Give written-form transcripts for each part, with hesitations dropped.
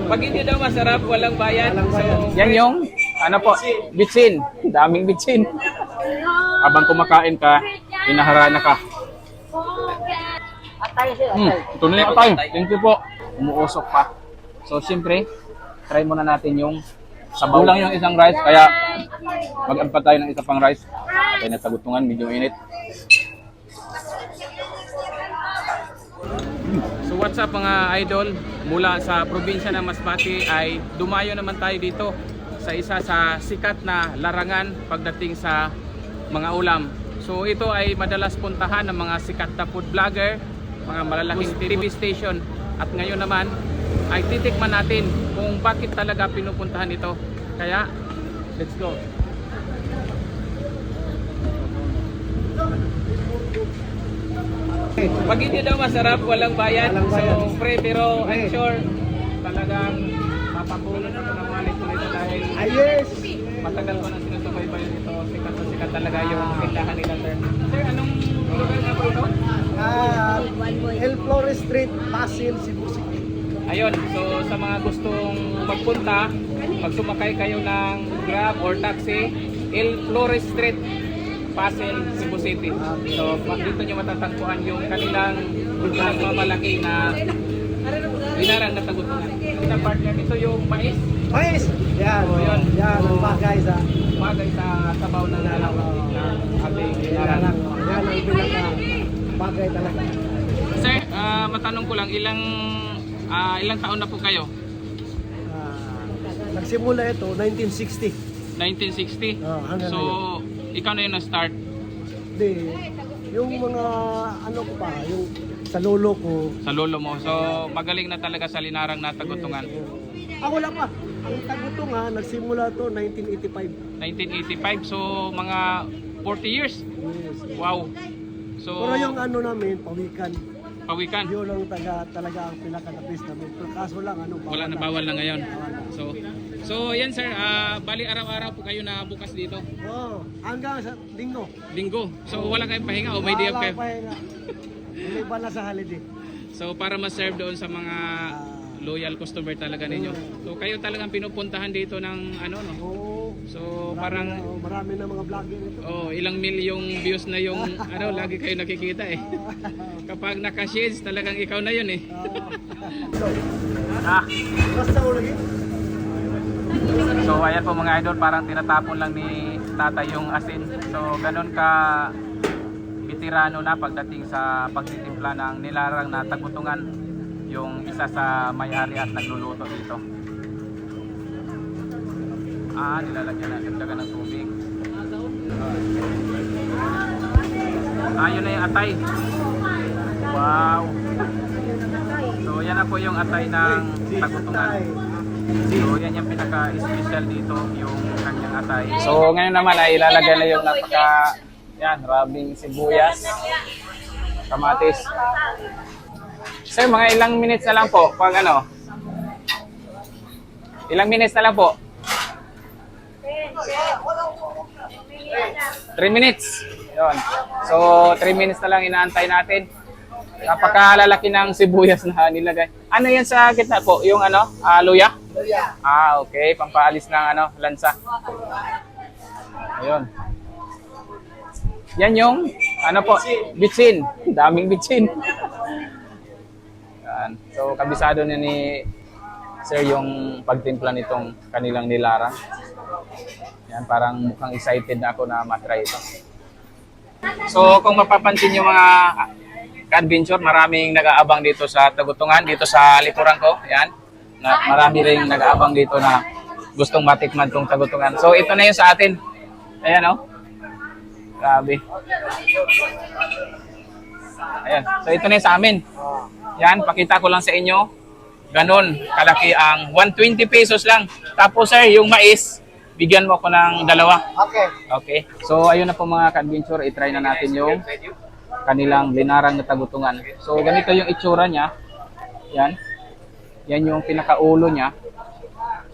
Pag hindi daw masarap, walang bayad. So, Yan yung, ano po, bitsin. Daming bitsin. Habang kumakain ka, hinaharana ka. Ito na yung atay. Thank you po. Umuusok pa. So, siyempre, try muna natin yung sabaw. Kulang yung isang rice, kaya mag-ampa tayo ng isa pang rice. Kaya natagutungan, medyo init. So what's up mga idol, mula sa probinsya ng Masbate ay dumayo naman tayo dito sa isa sa sikat na larangan pagdating sa mga ulam. So ito ay madalas puntahan ng mga sikat na food vlogger, mga malalaking TV station, at ngayon naman ay titikman natin kung bakit talaga pinupuntahan ito. Kaya let's go. Pag hindi daw masarap, walang bayad. So, pre, pero I'm sure talagang mapapulot ako ng wallet ko nito dahil matagal ko na sinusubaybayan ito. Sikat na sikat talaga yung tindahan nila, sir. Sir, anong lugar nga po ito? El Flores Street, Pasig, Cebu City. Ayun, so sa mga gustong magpunta, pag sumakay kayo ng Grab or taxi, El Flores Street, Pasig, Cebu City. So dito nyo matatagpuan yung kanilang mamalaki na linarang na tagutungan. Sa partner nito yung mais. Mais! Yan, So, yun. yan, ang bagay sa Bagay sa sabaw na lalaw ng ating linarang. yan ang pinaka bagay talaga. Sir, matanong ko lang, ilang taon na po kayo? Nagsimula ito, 1960. 1960? Hanggang So, ikaw na yung na-start? Hindi, yung mga ano ko pa, yung sa lolo ko. Sa lolo mo. So, magaling na talaga sa linarang na tagutungan. Wala pa. Ang tagutungan, nagsimula to 1985. 1985, so mga 40 years. Yes. Wow. So, Pero yung ano namin, pawikan. pawikan. Yun ang talaga ang pinaka-the-best namin. Pero kaso lang, Wala na, bawal na ngayon. So yan sir, bali araw-araw po kayo na bukas dito. Hanggang sa linggo. Linggo. So wala kayong pahinga o may day off kayo? May iba na sa holiday. So para ma-serve doon sa mga loyal customer talaga ninyo. So kayo talagang pinupuntahan dito ng ano no? Oo. So parang Marami na mga vlogger ito. ilang milyong views na yung ano, lagi kayo nakikita eh. Kapag naka-shades, talagang ikaw na yun eh. Basta ulagi. So ayan po mga idol, parang tinatapon lang ni tatay yung asin. So ganun ka bitirano na pagdating sa pagtitimpla ng nilarang na tagutungan yung isa sa may-ari at nagluluto dito. Nilalagyan natin talaga ng tubig. Yun na yung atay. Wow. So yan na po yung atay ng tagutungan. So yan yung pinaka-special dito, yung kanyang atay. So ngayon naman ay ilalagay na yung rabing sibuyas, kamatis. Sir, mga ilang minutes na lang po pag ano? Ilang minutes na lang po? 3 minutes. Yun. So 3 minutes na lang inaantay natin. Napakalalaki ng sibuyas na nilagay. Ano yan sa gitna po? Yung ano? Luya? Okay. Pampaalis ng ano, lansa. Ayun. Yan yung ano po? Bitsin. Daming bitsin. Yan. So kabisado na ni Sir yung pagtimpla nitong kanilang nilarang. Yan, parang mukhang excited na ako na matry ito. So kung mapapansin yung mga ka-adventure, maraming nag-aabang dito sa tagutungan, dito sa likuran ko. Yan. Marami ring nag-aabang dito na gustong matikman tong tagutungan. So ito na yun sa atin. Ayan o. Grabe. Ayan. So ito na yun sa amin. Yan, pakita ko lang sa inyo. Ganon, kalaki ang 120 pesos lang. Tapos sir, yung mais, bigyan mo ako ng 2. Okay. So ayun na po mga ka-adventure, i-try na natin yung kanilang linarang na tagutungan. So ganito yung itsura niya. Yan. Yan yung pinakaulo niya.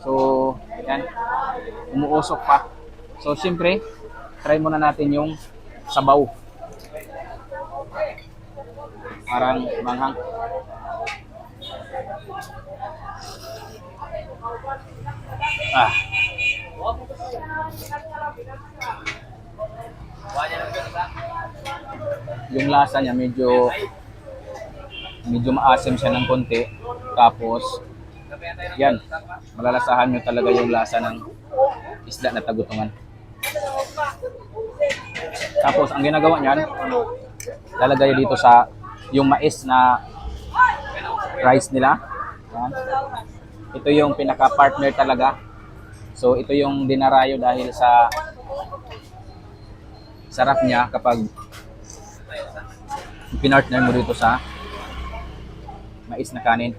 So, yan. Umuusok pa. So siyempre, try muna natin yung sabaw. Parang manghang. Ah. Yung lasa niya medyo maasim siya ng konti. Tapos yan, malalasahan nyo talaga yung lasa ng isda na tagutungan. Tapos ang ginagawa niyan, lalagay dito sa yung mais na rice nila. Yan. Ito yung pinaka-partner talaga. So ito yung dinarayo dahil sa sarap niya kapag pinartner mo dito sa mais na kanin.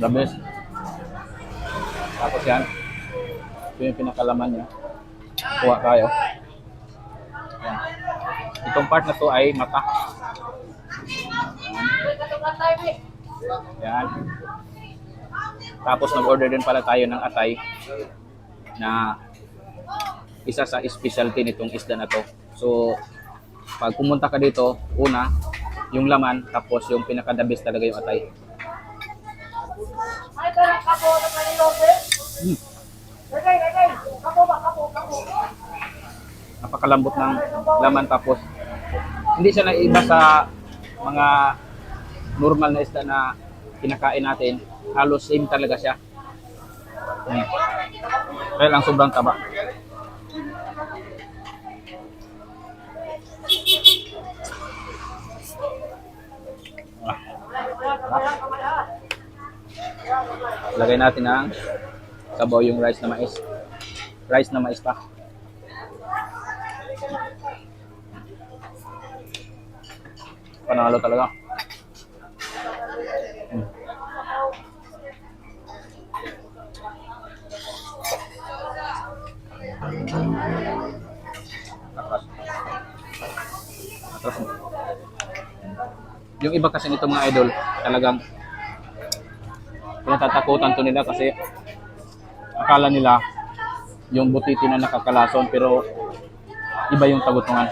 The best. Tapos yan, ito yung pinakalaman niya. Kuha tayo. Yan. Itong part na to ay mata. Yan. Tapos nag-order din pala tayo ng atay na isa sa specialty nitong isda na to. So, pag pumunta ka dito, una, yung laman, tapos yung pinaka-the best talaga yung atay. Napakalambot ng laman, tapos hindi siya naiba sa mga normal na isda na kinakain natin. Halos same talaga siya. Kaya lang sobrang taba. Lagay natin ang sabaw yung rice na mais. Rice na mais pa. Panalo talaga. Atras. Yung iba kasi nito mga idol, talagang pinatatakutan to nila kasi akala nila yung butiti na nakakalason, pero iba yung tagutungan.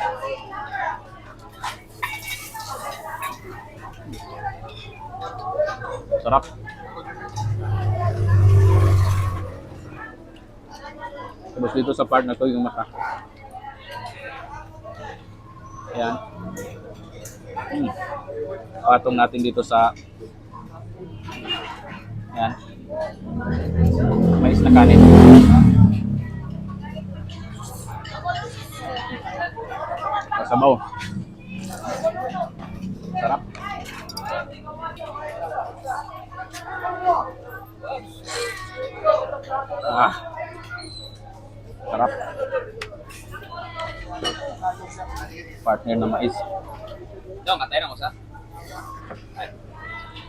Sarap. Tapos dito sa part na to yung mata. Ayan. Patong natin dito sa ayan, mais na kanin. Sabaw. Sarap. Ah. Sarap. Partner na mais. Dong, atay na mo sa?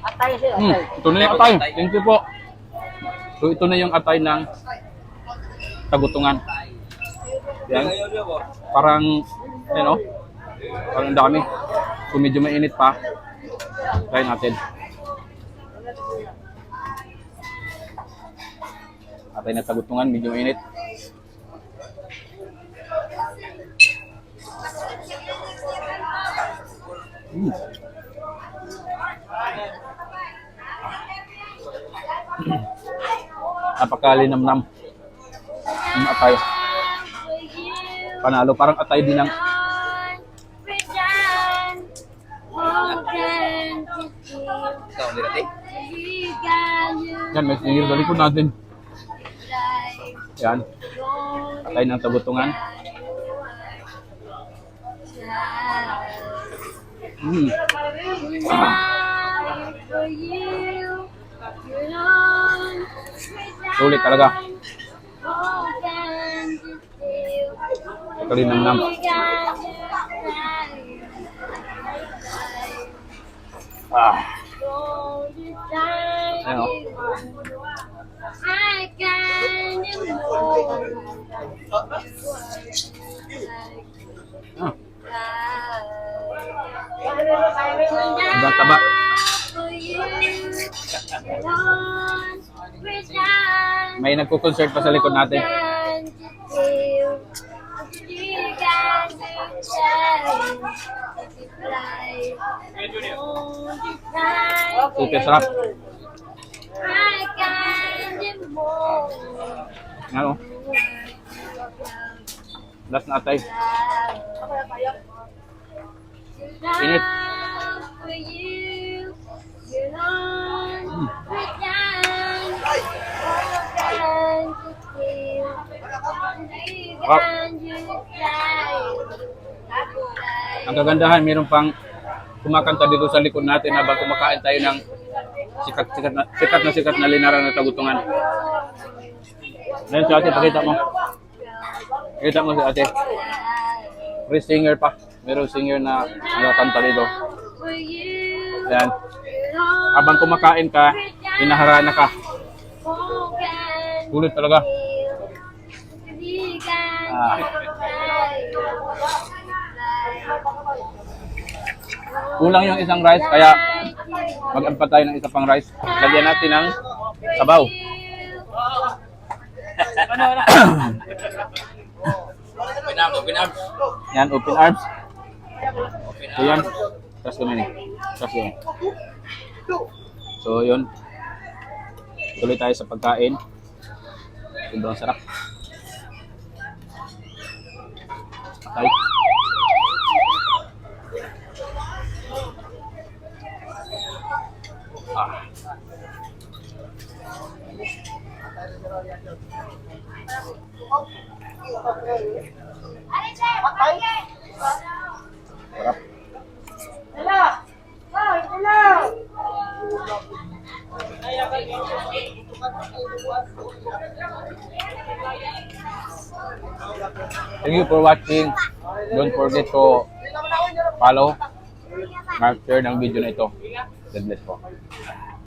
Atay siya, atay. Ito na yung atay. Thank you po. So ito na yung atay ng tagutungan. Yan. Parang, ano, parang dami. So medyo mainit pa. Try natin. Atay na tagutungan, medyo mainit. Napakalinamnam yung atay. Panalo, parang atay din ng Ikaw, hindi natin. yan, may sinigil sa likod natin. Yan, atay ng tagutungan. Sulit talaga. Kalinamnam. Ah. Ano? Ah. Ang taba. May nagko-concert pa sa likod natin. Super sarap. Ano? Last na atay. Init. Oh. Ang kagandahan, mayroon pang kumakanta dito sa likod natin habang kumakain tayo ng sikat na linaran na tagutungan. Ngayon si ate, pakita mo. Pakita mo si ate. Free singer pa. Mayroong singer na nakakanta dito. Ayan. Habang kumakain ka, hinaharana ka. Sulit talaga. Kulang yung isang rice, kaya mag-ampat tayo ng isa pang rice. Lagyan natin ng sabaw. Yan, open arms. So yan. Trust ko na ni. Trust ko na. So yun. Tuloy tayo sa pagkain. Sobrang sarap. Okay. Thank you for watching. Don't forget to follow, share ng video na ito. God bless po.